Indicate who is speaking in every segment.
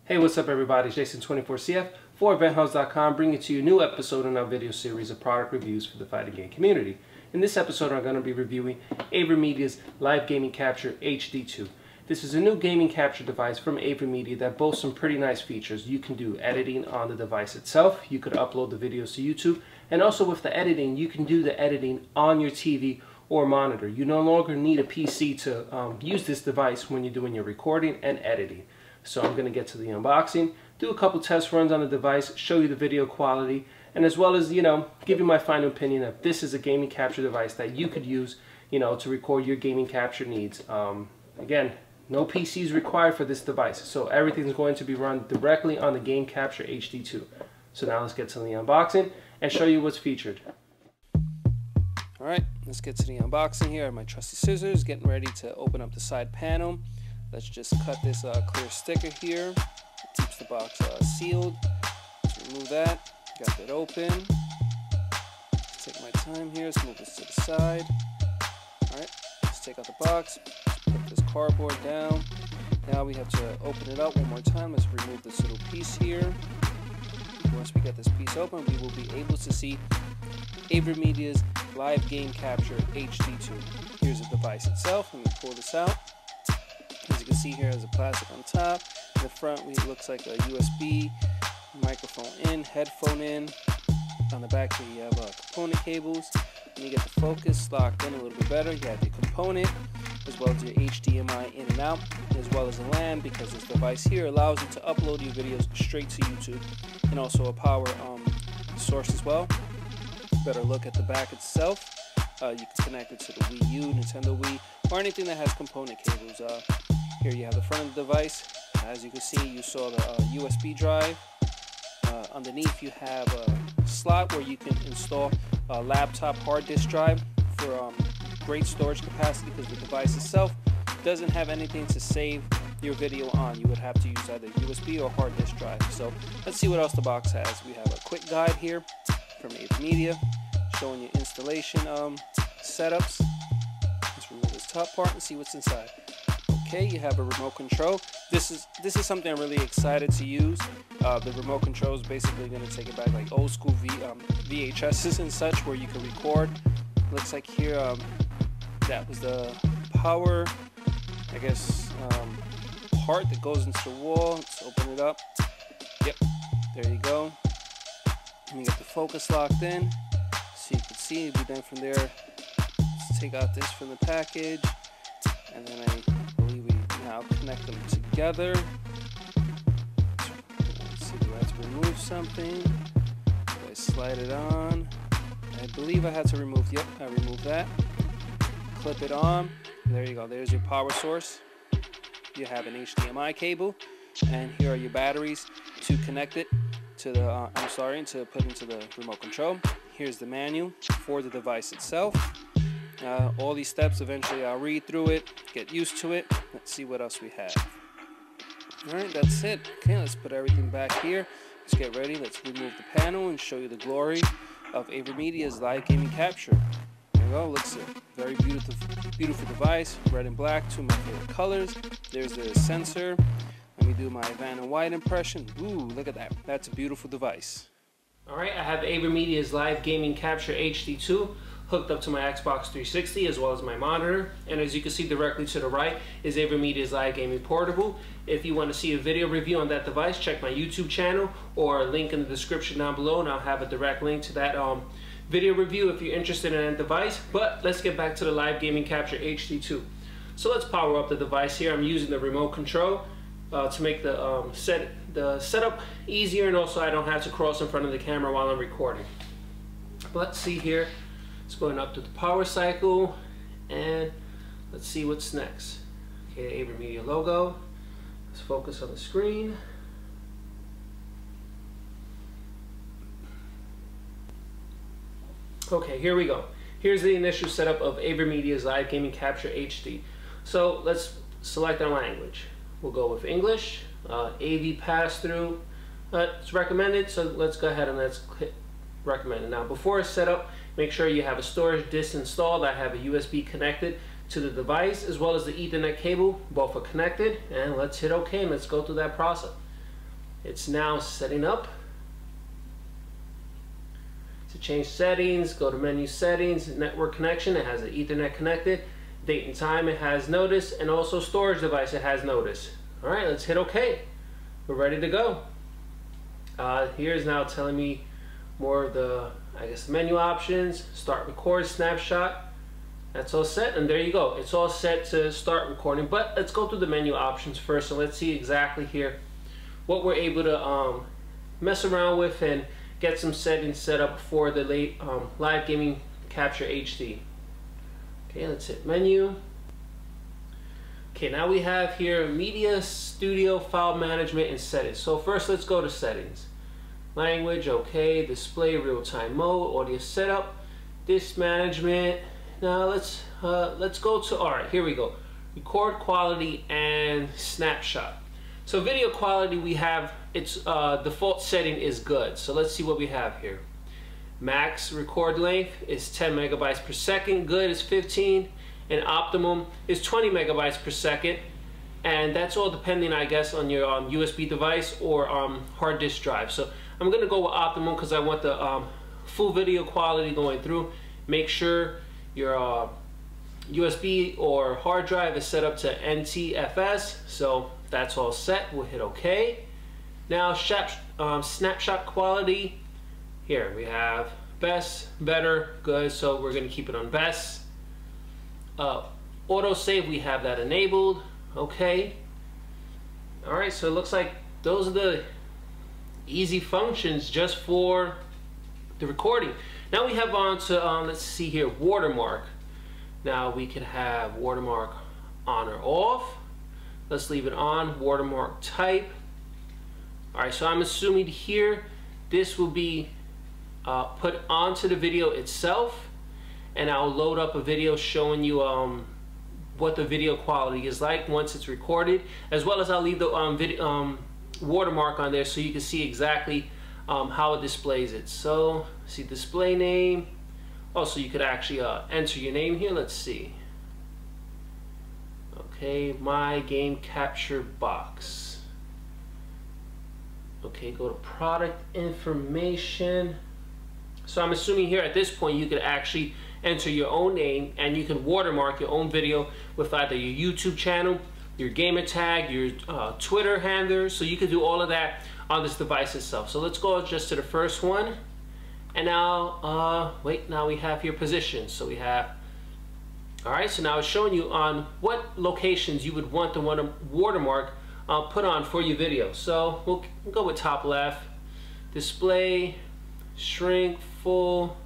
Speaker 1: Hey, what's up everybody? It's Jason24CF for EventHouse.com, bringing to you a new episode in our video series of product reviews for the fighting game community. In this episode, I'm going to be reviewing AVerMedia's Live Gaming Capture HD2. This is a new gaming capture device from AVerMedia that boasts some pretty nice features. You can do editing on the device itself, you could upload the videos to YouTube, and also with the editing, you can do the editing on your TV or monitor. You no longer need a PC to use this device when you're doing your recording and editing. So I'm going to get to the unboxing, do a couple test runs on the device, show you the video quality, and as well as, give you my final opinion if this is a gaming capture device that you could use, to record your gaming capture needs. Again, no PCs required for this device, so everything's going to be run directly on the Game Capture HD2. So now let's get to the unboxing and show you what's featured. Alright, let's get to the unboxing here. I have my trusty scissors, getting ready to open up the side panel. Let's just cut this clear sticker here. It keeps the box sealed. Let's remove that. Got that open. Take my time here. Let's move this to the side. Alright, let's take out the box. Put this cardboard down. Now we have to open it up one more time. Let's remove this little piece here. Once we get this piece open, we will be able to see AVerMedia's Live Game Capture HD2. Here's the device itself. Let me pull this out. As you can see here, there's a plastic on top. In the front, it looks like a USB, microphone in, headphone in. On the back here, you have component cables. When you get the focus locked in a little bit better, you have your component, as well as your HDMI in and out, as well as a LAN, because this device here allows you to upload your videos straight to YouTube, and also a power source as well. Better look at the back itself. You can connect it to the Wii U, Nintendo Wii, or anything that has component cables. Here you have the front of the device. As you can see, you saw the USB drive. Underneath you have a slot where you can install a laptop hard disk drive for great storage capacity, because the device itself doesn't have anything to save your video on. You would have to use either USB or hard disk drive. So let's see what else the box has. We have a quick guide here from AVerMedia showing you installation setups. Let's remove this top part and see what's inside. Okay, you have a remote control. This is something I'm really excited to use. The remote control is basically going to take it back like old school VHSs and such, where you can record. Looks like here that was the power, I guess, part that goes into the wall. Let's open it up. Yep, there you go. And you get the focus locked in, so you can see. Then from there, let's take out this from the package, and then I believe we now connect them together. Let's see, do I have to remove something? Do I slide it on? I believe I had to remove, yep, I removed that. Clip it on. There you go, there's your power source. You have an HDMI cable, and here are your batteries to connect it to the, to put into the remote control. Here's the manual for the device itself. All these steps, eventually I'll read through it, get used to it. Let's see what else we have. Alright, that's it. Okay, let's put everything back here. Let's get ready. Let's remove the panel and show you the glory of AVerMedia's Live Gaming Capture. There you go. Looks a very beautiful device. Red and black, two of my favorite colors. There's the sensor. Let me do my van and wide impression. Ooh, look at that. That's a beautiful device. Alright, I have AVerMedia's Live Gaming Capture HD2 hooked up to my Xbox 360 as well as my monitor. And as you can see directly to the right is AVerMedia's Live Gaming Portable. If you want to see a video review on that device, check my YouTube channel or a link in the description down below, and I'll have a direct link to that video review if you're interested in that device. But let's get back to the Live Gaming Capture HD2. So let's power up the device here. I'm using the remote control to make the setup easier, and also I don't have to cross in front of the camera while I'm recording. Let's see here. It's going up to the power cycle, and let's see what's next. Okay, the AVerMedia logo. Let's focus on the screen. Okay, here we go. Here's the initial setup of AVerMedia's Live Gaming Capture HD. So let's select our language. We'll go with English. AV pass-through. It's recommended, so let's go ahead and let's click recommended. Now, before it's set up, make sure you have a storage disk installed. I have a USB connected to the device as well as the Ethernet cable. Both are connected, and let's hit OK and let's go through that process. It's now setting up. To change settings, go to menu settings, network connection, it has an Ethernet connected. Date and time, it has notice, and also storage device, it has notice. All right, let's hit OK. We're ready to go. Here's now telling me more of the, I guess, menu options. Start record, snapshot. That's all set, and there you go. It's all set to start recording, but let's go through the menu options first, and let's see exactly here what we're able to mess around with and get some settings set up for the live gaming capture HD. Okay, let's hit menu. Okay, now we have here media, studio, file management, and settings. So first, let's go to settings. Language, okay. Display, real-time mode, audio setup, disk management. Now let's go to, all right, here we go. Record quality and snapshot. So video quality, we have its default setting is good. So let's see what we have here. Max record length is 10 megabytes per second. Good is 15, and optimum is 20 megabytes per second. And that's all depending, I guess, on your USB device or hard disk drive. So I'm gonna go with optimum because I want the full video quality going through. Make sure your USB or hard drive is set up to NTFS, so that's all set. We'll hit OK. Now snapshot quality, here we have best, better, good, so we're going to keep it on best. Auto save, we have that enabled. OK. Alright, so it looks like those are the easy functions just for the recording. Now we have on to, let's see here, watermark. Now we can have watermark on or off. Let's leave it on, watermark type. All right, so I'm assuming here this will be put onto the video itself, and I'll load up a video showing you what the video quality is like once it's recorded, as well as I'll leave the watermark on there so you can see exactly how it displays it. So see display name. Also, you could actually enter your name here. Let's see. Okay, my game capture box. Okay, go to product information. So I'm assuming here at this point you could actually enter your own name, and you can watermark your own video with either your YouTube channel, your gamer tag, your Twitter handler. So you can do all of that on this device itself. So let's go just to the first one. And now, now we have your position. So we have, all right, so now it's showing you on what locations you would want the watermark put on for your video. So we'll go with top left, display, shrink, full.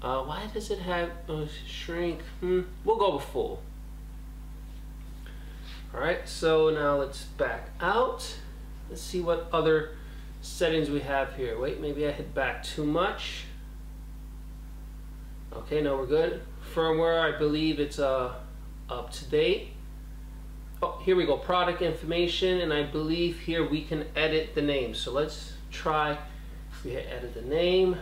Speaker 1: Why does it have shrink? We'll go with full. All right, so now let's back out. Let's see what other settings we have here. Wait, maybe I hit back too much. Okay, no, we're good. Firmware, I believe it's up to date. Oh, here we go, product information, and I believe here we can edit the name. So let's try, we hit edit the name.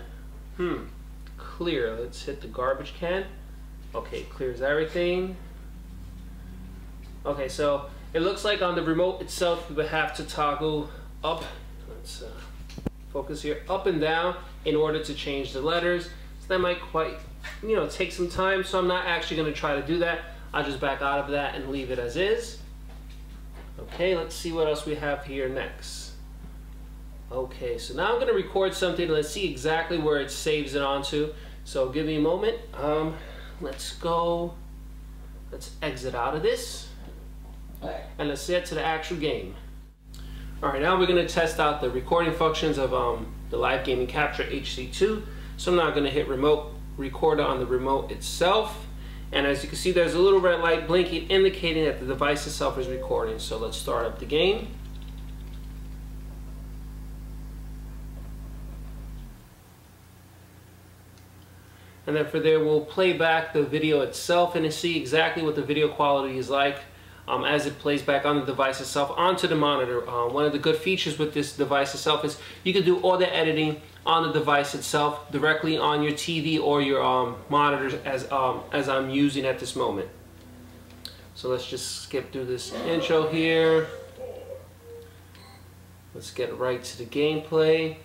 Speaker 1: Clear, let's hit the garbage can. Okay, clears everything. Okay, so it looks like on the remote itself we would have to toggle up. Let's focus here, up and down in order to change the letters. So that might quite, take some time. So I'm not actually going to try to do that. I'll just back out of that and leave it as is. Okay, let's see what else we have here next. Okay, so now I'm going to record something. Let's see exactly where it saves it onto. So give me a moment. Let's go. Let's exit out of this. And let's get to the actual game. Alright, now we're going to test out the recording functions of the Live Gaming Capture HD2. So I'm now going to hit remote recorder on the remote itself. And as you can see, there's a little red light blinking indicating that the device itself is recording. So let's start up the game. And then for there, we'll play back the video itself and see exactly what the video quality is like as it plays back on the device itself onto the monitor. One of the good features with this device itself is you can do all the editing on the device itself directly on your TV or your monitors as I'm using at this moment. So let's just skip through this intro here. Let's get right to the gameplay.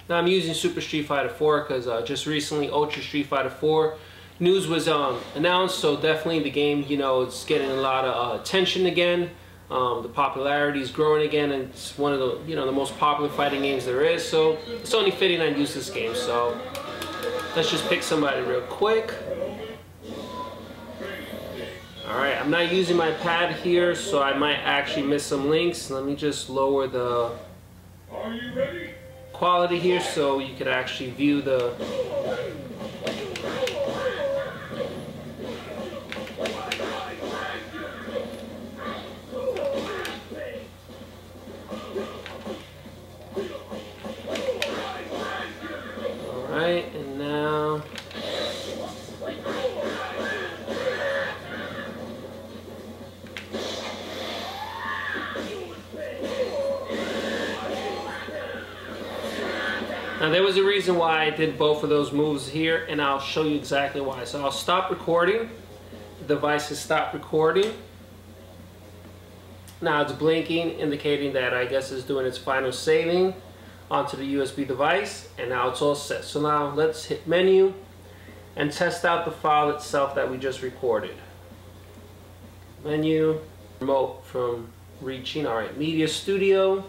Speaker 1: Now I'm using Super Street Fighter 4 because just recently Ultra Street Fighter 4 news was announced, so definitely the game, you know, it's getting a lot of attention again. The popularity is growing again, and it's one of the, you know, the most popular fighting games there is. So it's only fitting I use this game. So let's just pick somebody real quick. All right, I'm not using my pad here, so I might actually miss some links. Let me just lower the quality here so you can actually view the Alright, and now there was a reason why I did both of those moves here, and I'll show you exactly why. So I'll stop recording. The device has stopped recording. Now it's blinking, indicating that I guess it's doing its final saving onto the USB device, and now it's all set. So now let's hit menu and test out the file itself that we just recorded. Menu, remote from reaching. Alright, Media Studio.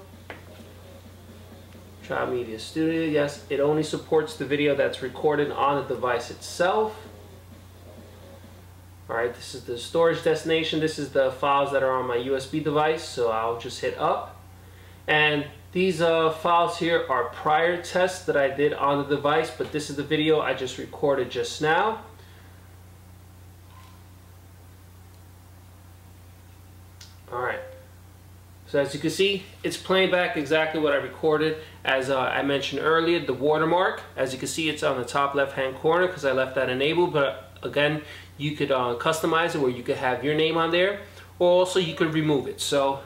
Speaker 1: Try Media Studio. Yes, it only supports the video that's recorded on the device itself. Alright, this is the storage destination. This is the files that are on my USB device, so I'll just hit up. And these files here are prior tests that I did on the device, but this is the video I just recorded just now. Alright. So as you can see, it's playing back exactly what I recorded. As I mentioned earlier, the watermark, as you can see, it's on the top left hand corner because I left that enabled, but again, you could customize it where you could have your name on there, or also you could remove it. So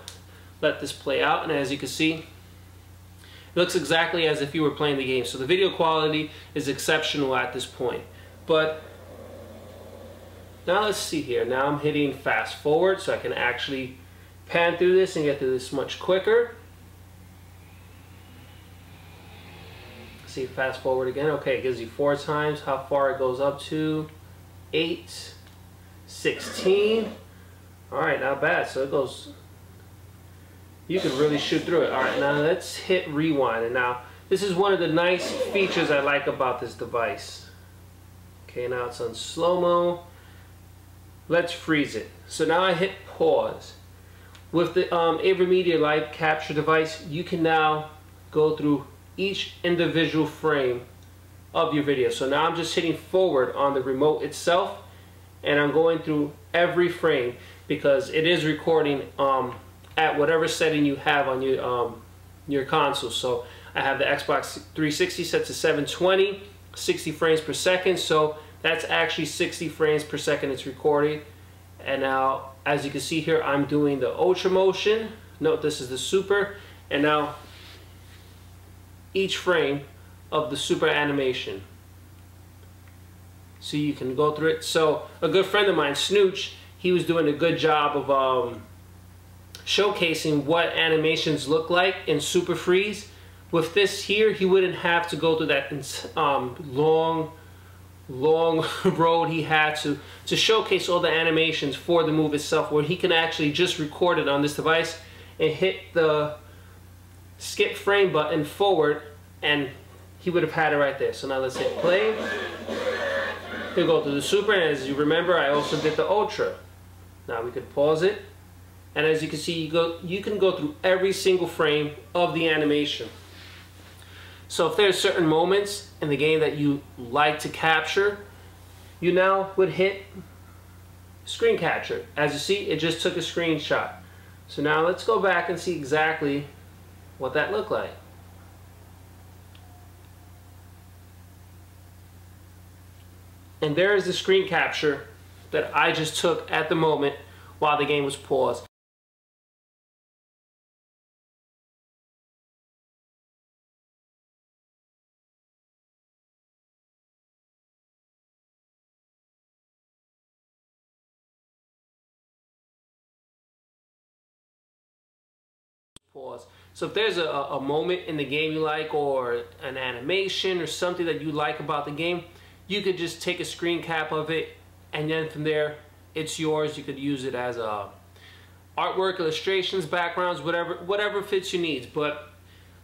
Speaker 1: let this play out, and as you can see, it looks exactly as if you were playing the game. So the video quality is exceptional at this point. But now let's see here. Now I'm hitting fast forward so I can actually pan through this and get through this much quicker. See, fast forward again. Okay, it gives you 4 times how far it goes up to. 8, 16. Alright, not bad. So it goes, you can really shoot through it. Alright, now let's hit rewind. And now this is one of the nice features I like about this device. Okay, now it's on slow-mo. Let's freeze it. So now I hit pause. With the AVerMedia live capture device, you can now go through each individual frame of your video. So now I'm just hitting forward on the remote itself, and I'm going through every frame because it is recording at whatever setting you have on your console. So I have the Xbox 360 set to 720, 60 frames per second. So that's actually 60 frames per second it's recording. And now, as you can see here, I'm doing the ultra motion. Note this is the super, and now each frame of the super animation. So you can go through it. So a good friend of mine, Snooch, he was doing a good job of showcasing what animations look like in Super Freeze. With this here, he wouldn't have to go through that long road he had to showcase all the animations for the move itself, where he can actually just record it on this device and hit the skip frame button forward, and he would have had it right there. So now let's hit play. He'll go to the super, and as you remember, I also did the ultra. Now we could pause it, and as you can see, you can go through every single frame of the animation. So if there's certain moments in the game that you like to capture, you now would hit screen capture. As you see, it just took a screenshot. So now let's go back and see exactly what that looked like. And there is the screen capture that I just took at the moment while the game was paused. Pause. So if there's a moment in the game you like, or an animation or something that you like about the game, you could just take a screen cap of it, and then from there it's yours. You could use it as artwork, illustrations, backgrounds, whatever fits your needs. But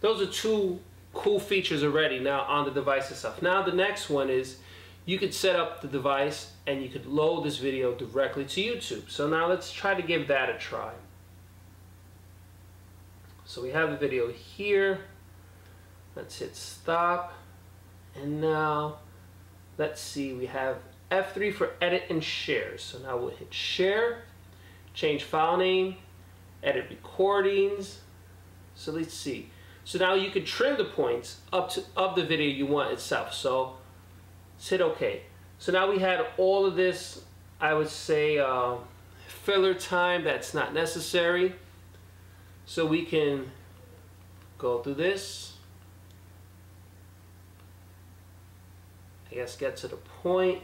Speaker 1: those are two cool features already now on the device itself. Now the next one is you could set up the device and you could load this video directly to YouTube. So now let's try to give that a try. So we have the video here. Let's hit stop. And now let's see, we have F3 for edit and share. So now we'll hit share, change file name, edit recordings. So let's see. So now you can trim the points of the video you want itself. So let's hit OK. So now we had all of this, I would say, filler time that's not necessary. So we can go through this. I guess get to the point.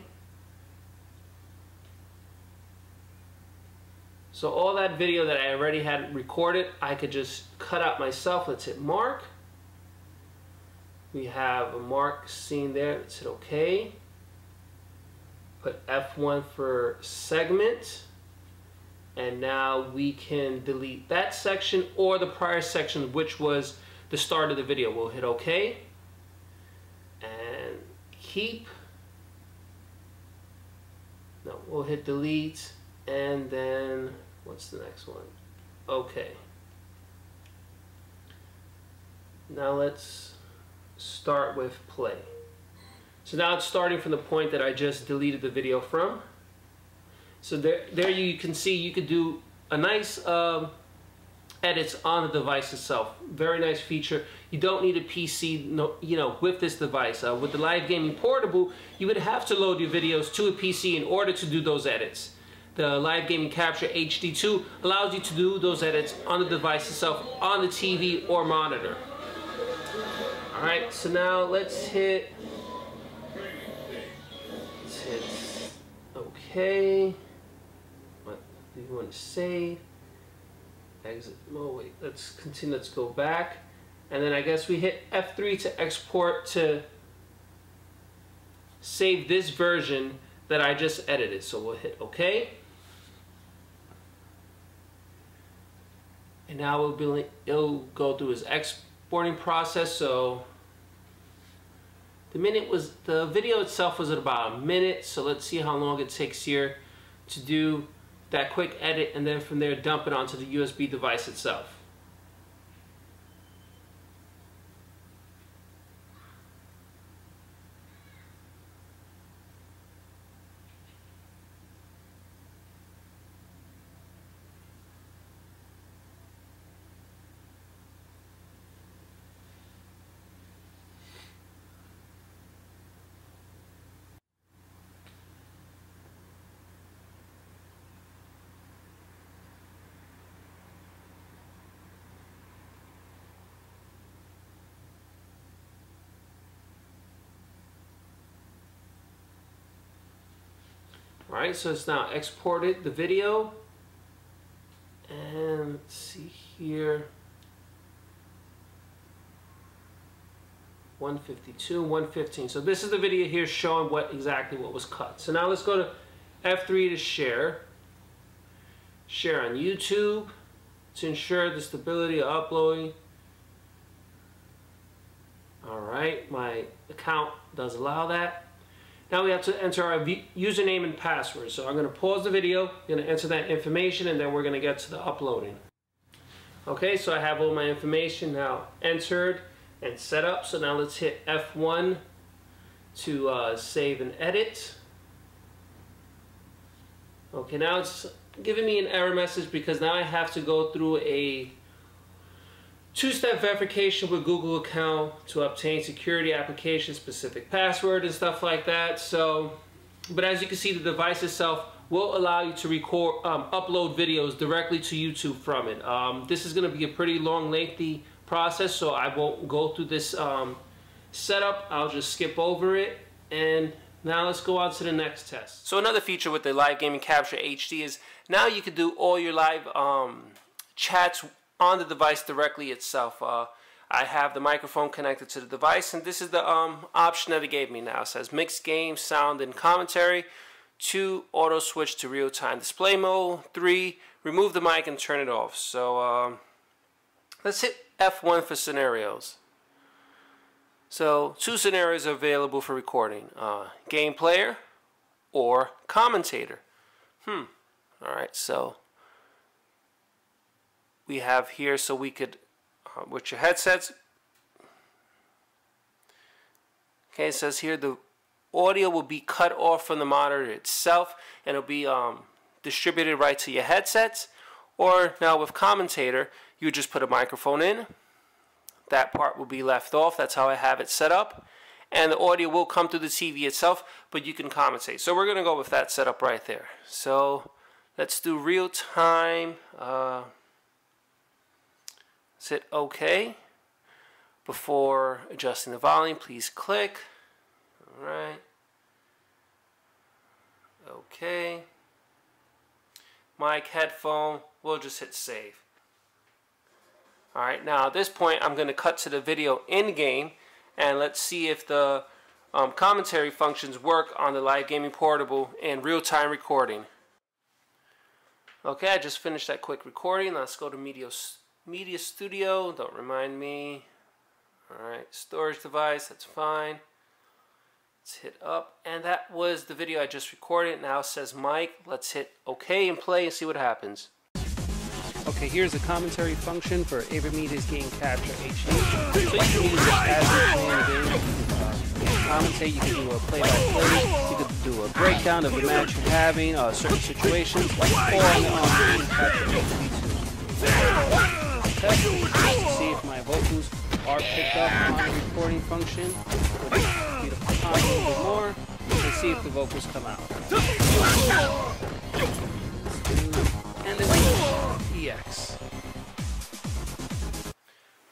Speaker 1: So all that video that I already had recorded, I could just cut out myself. Let's hit mark. We have a mark scene there. Let's hit OK. Put F1 for segment. And now we can delete that section or the prior section, which was the start of the video. We'll hit OK. And keep. No, we'll hit delete. And then, what's the next one? OK. Now let's start with play. So now it's starting from the point that I just deleted the video from. So there you can see you could do a nice edits on the device itself. Very nice feature. You don't need a PC, with this device. With the Live Gaming Portable, you would have to load your videos to a PC in order to do those edits. The Live Gaming Capture HD2 allows you to do those edits on the device itself, on the TV or monitor. Alright, so now let's hit OK. What do you want to save? Exit. Oh wait, let's continue. Let's go back, and then I guess we hit F3 to export to save this version that I just edited. So we'll hit OK, and now it'll go through his exporting process. So the video itself was at about a minute. So let's see how long it takes here to do that quick edit, and then from there dump it onto the USB device itself. Alright, so it's now exported the video, and let's see here, 152, 115. So this is the video here showing exactly what was cut. So now let's go to F3 to share. Share on YouTube to ensure the stability of uploading. Alright, my account does allow that. Now we have to enter our username and password. So I'm going to pause the video, I'm going to enter that information, and then we're going to get to the uploading. Okay, so I have all my information now entered and set up. So now let's hit F1 to save and edit. Okay, now it's giving me an error message because now I have to go through a two-step verification with Google account to obtain security application specific password and stuff like that. So, but as you can see, the device itself will allow you to record, upload videos directly to YouTube from it. This is going to be a pretty long, lengthy process, so I won't go through this setup. I'll just skip over it, and now let's go on to the next test. So another feature with the Live Gaming Capture HD is now you can do all your live chats on the device directly itself. I have the microphone connected to the device, and this is the option that it gave me now. It says mix game, sound, and commentary. 2, auto switch to real-time display mode. 3, remove the mic and turn it off. So let's hit F1 for scenarios. So 2 scenarios are available for recording. Game player or commentator. Alright, so we have here, so we could, with your headsets. Okay, it says here the audio will be cut off from the monitor itself, and it'll be distributed right to your headsets. Or now with commentator, you just put a microphone in. That part will be left off. That's how I have it set up. And the audio will come through the TV itself, but you can commentate. So we're going to go with that setup right there. So let's do real time. Let's hit OK. Before adjusting the volume, please click. Alright. OK. Mic, headphone, we'll just hit save. Alright, now at this point I'm going to cut to the video in-game, and let's see if the commentary functions work on the Live Gaming Portable in real-time recording. Okay, I just finished that quick recording. Let's go to Media Studio. Don't remind me. Alright, storage device, that's fine. Let's hit up, and that was the video I just recorded. Now it says mic. Let's hit OK and play and see what happens. Okay, here's the commentary function for AVerMedia's Game Capture HD. So you can use it as you're playing the game. You can commentate, you can do a play-by-play, you can do a breakdown of the match you're having, certain situations, or on the Game Capture HD too. Okay, let's see if my vocals are picked up on the recording function. We'll speed up the time a little bit more and see if the vocals come out. And then EX.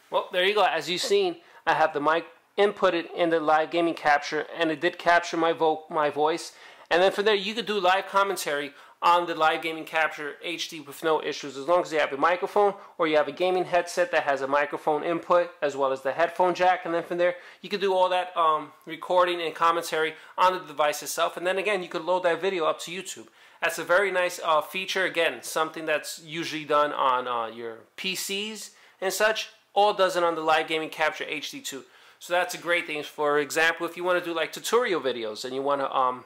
Speaker 1: Well, there you go. As you've seen, I have the mic inputted in the Live Gaming Capture, and it did capture my voice. And then from there, you could do live commentary on the Live Gaming Capture HD with no issues, as long as you have a microphone or you have a gaming headset that has a microphone input as well as the headphone jack. And then from there, you could do all that recording and commentary on the device itself. And then again, you could load that video up to YouTube. That's a very nice feature. Again, something that's usually done on your PCs and such. All does it on the Live Gaming Capture HD too. So that's a great thing. For example, if you want to do like tutorial videos and you want to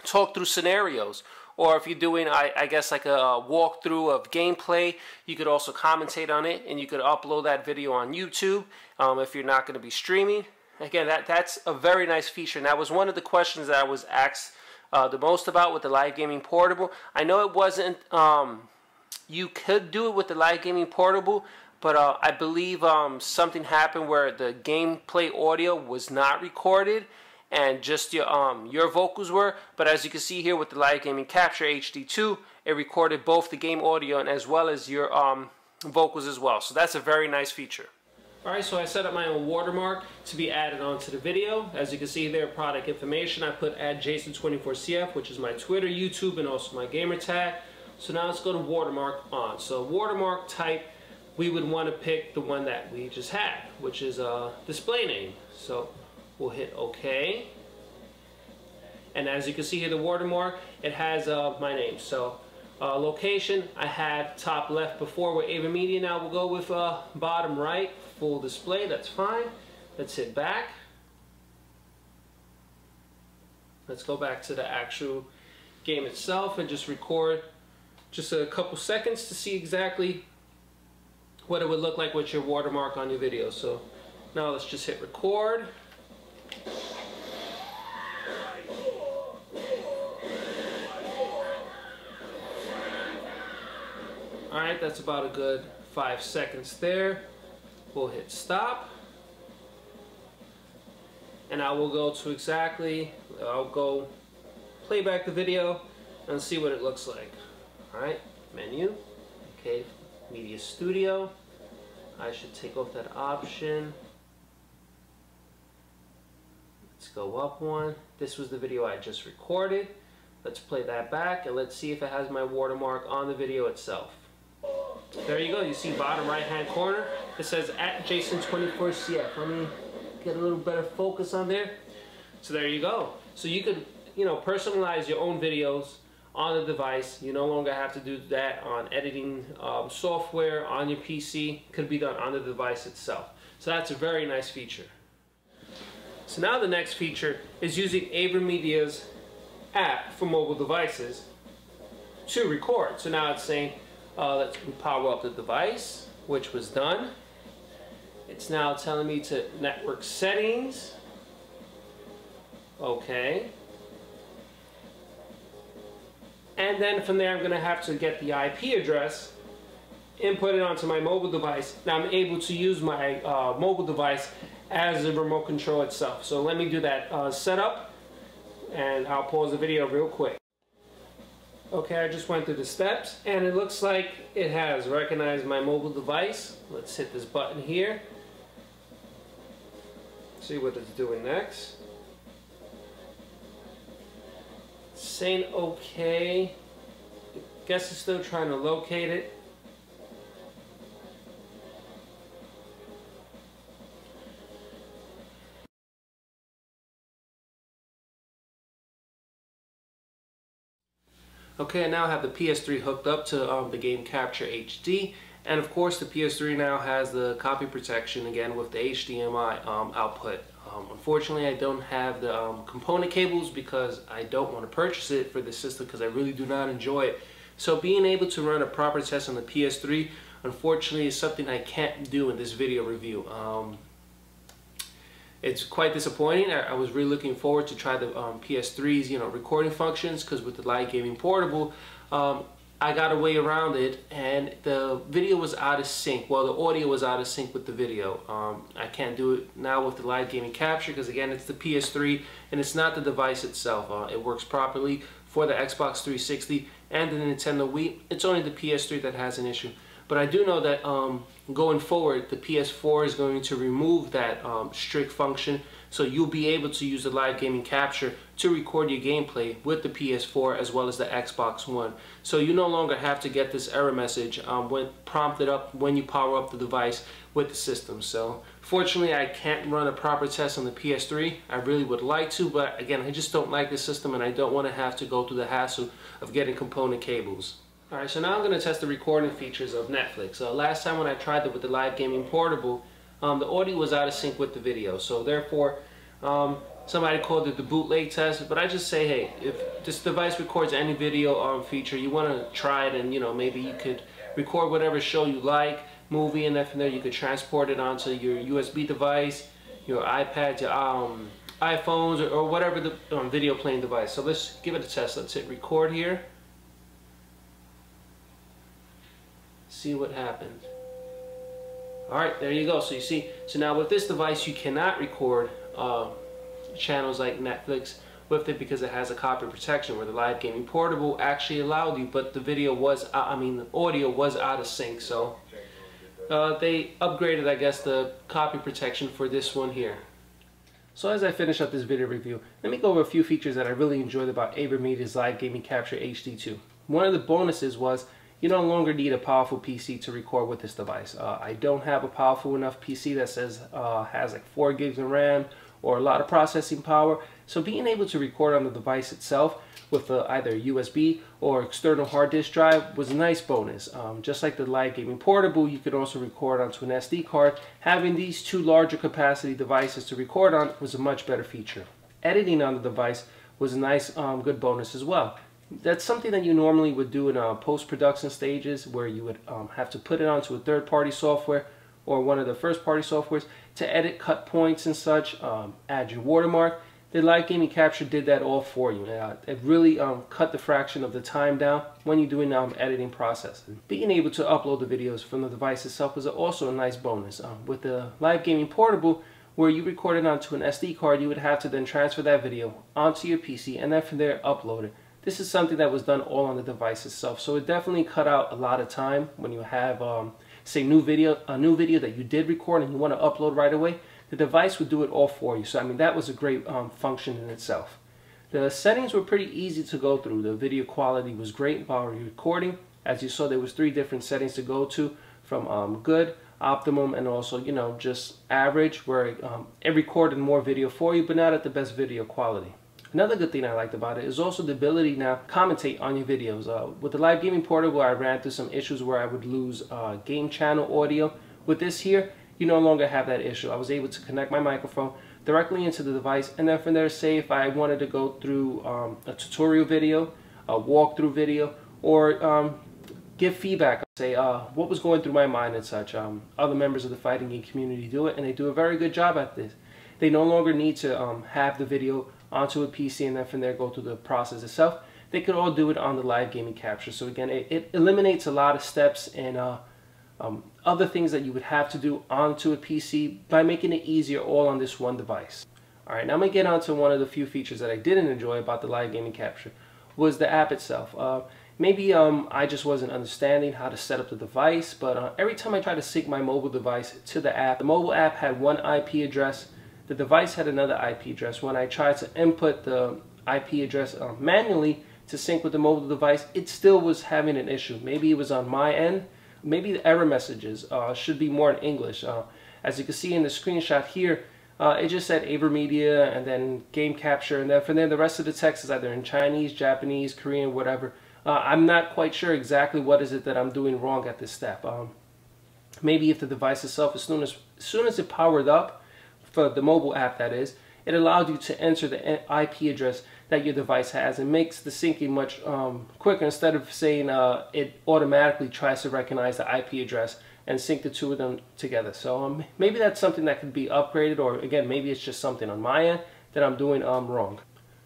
Speaker 1: talk through scenarios, or if you're doing, I guess, like a walkthrough of gameplay, you could also commentate on it, and you could upload that video on YouTube if you're not going to be streaming. Again, that's a very nice feature, and that was one of the questions that I was asked the most about with the Live Gaming Portable. I know it wasn't, you could do it with the Live Gaming Portable, but I believe something happened where the gameplay audio was not recorded, and just your vocals were. But as you can see here with the Live Gaming Capture HD2, it recorded both the game audio and as well as your vocals as well. So that's a very nice feature. Alright, so I set up my own watermark to be added onto the video. As you can see there, product information, I put @Jason24CF, which is my Twitter, YouTube, and also my gamer tag. So now let's go to watermark on. So watermark type, we would want to pick the one that we just had, which is a display name. So we'll hit OK. And as you can see here, the watermark, it has my name. So location, I had top left before with AVerMedia. Now we'll go with bottom right, full display. That's fine. Let's hit back. Let's go back to the actual game itself and just record just a couple seconds to see exactly what it would look like with your watermark on your video. So now let's just hit record. Alright, that's about a good 5 seconds there. We'll hit stop. And I will go to exactly, I'll go play back the video and see what it looks like. Alright, menu. Okay, Media Studio. I should take off that option. Let's go up one. This was the video I just recorded. Let's play that back and let's see if it has my watermark on the video itself. There you go. You see bottom right hand corner. It says at Jason21CF. Let me get a little better focus on there. So there you go. So you could, personalize your own videos on the device. You no longer have to do that on editing software on your PC. It could be done on the device itself. So that's a very nice feature. So now the next feature is using AVerMedia's app for mobile devices to record. So now it's saying, let's power up the device, which was done. It's now telling me to network settings. Okay. And then from there I'm going to have to get the IP address, input it onto my mobile device. Now I'm able to use my mobile device as a remote control itself. So let me do that setup, and I'll pause the video real quick. Okay, I just went through the steps and it looks like it has recognized my mobile device. Let's hit this button here. See what it's doing next. Saying okay. Guess it's still trying to locate it. Okay, I now have the PS3 hooked up to the Game Capture HD, and of course the PS3 now has the copy protection again with the HDMI output. Unfortunately, I don't have the component cables because I don't want to purchase it for the system because I really do not enjoy it. So being able to run a proper test on the PS3, unfortunately, is something I can't do in this video review. It's quite disappointing. I was really looking forward to try the PS3's recording functions, because with the Live Gaming Portable, I got a way around it, and the video was out of sync. Well, the audio was out of sync with the video. I can't do it now with the Live Gaming Capture because again, it's the PS3 and it's not the device itself. It works properly for the Xbox 360 and the Nintendo Wii. It's only the PS3 that has an issue. But I do know that going forward, the PS4 is going to remove that strict function, so you'll be able to use the Live Gaming Capture to record your gameplay with the PS4 as well as the Xbox One. So you no longer have to get this error message when prompted up when you power up the device with the system. So fortunately, I can't run a proper test on the PS3. I really would like to, but again, I just don't like the system and I don't want to have to go through the hassle of getting component cables. Alright, so now I'm going to test the recording features of Netflix. Last time when I tried it with the Live Gaming Portable, the audio was out of sync with the video. So therefore, somebody called it the bootleg test, but I just say, hey, if this device records any video feature, you want to try it, and maybe you could record whatever show you like, movie, and then from there you could transport it onto your USB device, your iPad, your iPhones, or whatever the video playing device. So let's give it a test. Let's hit record here. See what happens. Alright, there you go. So you see, so now with this device you cannot record channels like Netflix with it because it has a copy protection, where the Live Gaming Portable actually allowed you, but the video was, the audio was out of sync. So they upgraded, I guess, the copy protection for this one here. So as I finish up this video review, let me go over a few features that I really enjoyed about AVerMedia's Live Gaming Capture HD2. One of the bonuses was you no longer need a powerful PC to record with this device. I don't have a powerful enough PC that says has like 4 gigs of RAM or a lot of processing power. So being able to record on the device itself with either USB or external hard disk drive was a nice bonus. Just like the Live Gaming Portable, you could also record onto an SD card. Having these two larger capacity devices to record on was a much better feature. Editing on the device was a nice good bonus as well. That's something that you normally would do in post-production stages, where you would have to put it onto a third-party software or one of the first-party softwares to edit cut points and such, add your watermark. The Live Gaming Capture did that all for you. It really cut the fraction of the time down when you're doing editing process. Being able to upload the videos from the device itself was also a nice bonus. With the Live Gaming Portable, where you record it onto an SD card, you would have to then transfer that video onto your PC and then from there upload it. This is something that was done all on the device itself, so it definitely cut out a lot of time when you have, say, a new video that you did record and you want to upload right away. The device would do it all for you. So I mean, that was a great function in itself. The settings were pretty easy to go through. The video quality was great while recording. As you saw, there was 3 different settings to go to, from good, optimum, and also, you know, just average, where it recorded more video for you, but not at the best video quality. Another good thing I liked about it is also the ability now to commentate on your videos. With the Live Gaming Portable, I ran through some issues where I would lose game channel audio. With this here, you no longer have that issue. I was able to connect my microphone directly into the device, and then from there, say if I wanted to go through a tutorial video, a walkthrough video, or give feedback, say what was going through my mind and such. Other members of the fighting game community do it, and they do a very good job at this. They no longer need to have the video onto a PC and then from there go through the process itself. They could all do it on the live gaming capture. So again, it eliminates a lot of steps and other things that you would have to do onto a PC by making it easier all on this one device. Alright, now I'm going to get on to one of the few features that I didn't enjoy about the live gaming capture, was the app itself. Maybe I just wasn't understanding how to set up the device, but every time I tried to sync my mobile device to the app, the mobile app had one IP address, the device had another IP address. When I tried to input the IP address manually to sync with the mobile device, it still was having an issue. Maybe it was on my end. Maybe the error messages should be more in English. As you can see in the screenshot here, it just said AVerMedia and then game capture, and then from there the rest of the text is either in Chinese, Japanese, Korean, whatever. I'm not quite sure exactly what is it that I'm doing wrong at this step. Maybe if the device itself, as soon as it powered up, for the mobile app that is, it allowed you to enter the IP address that your device has. It makes the syncing much quicker, instead of saying it automatically tries to recognize the IP address and sync the two of them together. So maybe that's something that could be upgraded, or again, maybe it's just something on my end that I'm doing wrong.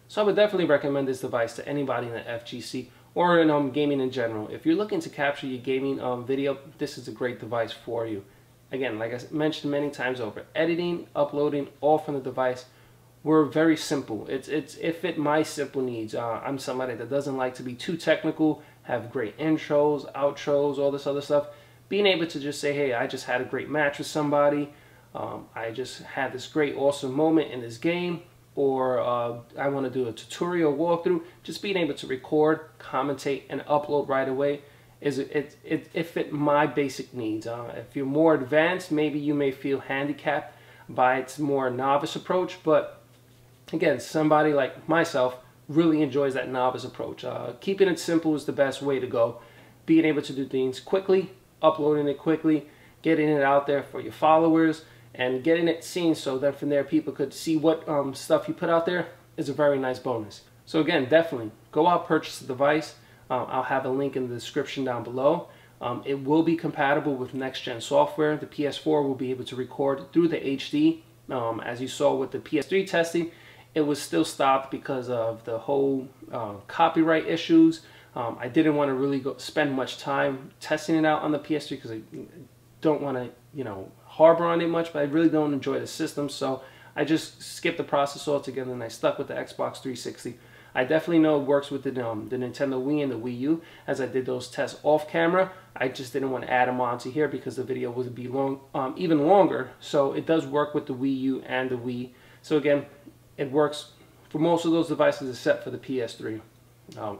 Speaker 1: So I would definitely recommend this device to anybody in the FGC or in gaming in general. If you're looking to capture your gaming video, this is a great device for you. Again, like I mentioned many times over, editing, uploading, all from the device were very simple. It fit my simple needs. I'm somebody that doesn't like to be too technical, have great intros, outros, all this other stuff. Being able to just say, hey, I just had a great match with somebody, I just had this great awesome moment in this game, or I want to do a tutorial walkthrough, just being able to record, commentate, and upload right away, it fit my basic needs. If you're more advanced, maybe you may feel handicapped by its more novice approach, but again, somebody like myself really enjoys that novice approach. Keeping it simple is the best way to go. Being able to do things quickly, uploading it quickly, getting it out there for your followers, and getting it seen so that from there people could see what stuff you put out there is a very nice bonus. So again, definitely go out, purchase the device. I'll have a link in the description down below. It will be compatible with next-gen software. The PS4 will be able to record through the HD. As you saw with the PS3 testing, it was still stopped because of the whole copyright issues. I didn't want to really spend much time testing it out on the PS3 because I don't want to, you know, harbor on it much, but I really don't enjoy the system, so I just skipped the process altogether and I stuck with the Xbox 360. I definitely know it works with the Nintendo Wii and the Wii U, as I did those tests off camera. I just didn't want to add them onto here because the video would be even longer. So it does work with the Wii U and the Wii. So again, it works for most of those devices except for the PS3.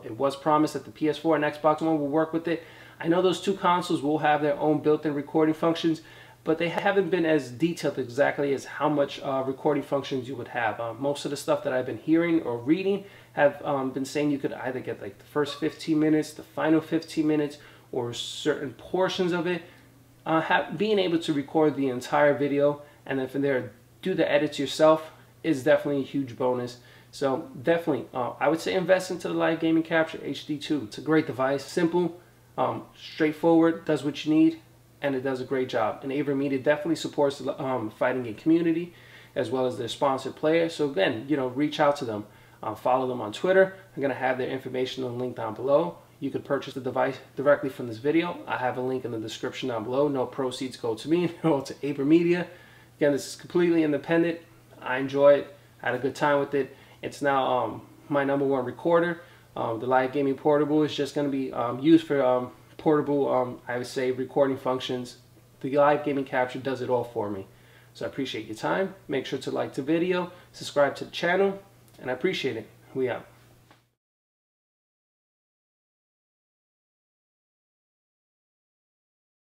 Speaker 1: It was promised that the PS4 and Xbox One will work with it. I know those two consoles will have their own built-in recording functions, but they haven't been as detailed exactly as how much recording functions you would have. Most of the stuff that I've been hearing or reading have been saying you could either get like the first 15 minutes, the final 15 minutes, or certain portions of it. Being able to record the entire video and then from there do the edits yourself is definitely a huge bonus. So definitely, I would say invest into the Live Gaming Capture HD2. It's a great device, simple, straightforward, does what you need, and it does a great job. And AVerMedia definitely supports the fighting game community as well as their sponsored players. So again, you know, reach out to them. Follow them on Twitter. I'm going to have their information on the link down below. You could purchase the device directly from this video. I have a link in the description down below. No proceeds go to me, no to AVerMedia. Again, this is completely independent. I enjoy it. I had a good time with it. It's now my #1 recorder. The Live Gaming Portable is just going to be used for portable, I would say, recording functions. The Live Gaming Capture does it all for me. So I appreciate your time. Make sure to like the video, subscribe to the channel, and I appreciate it. We out.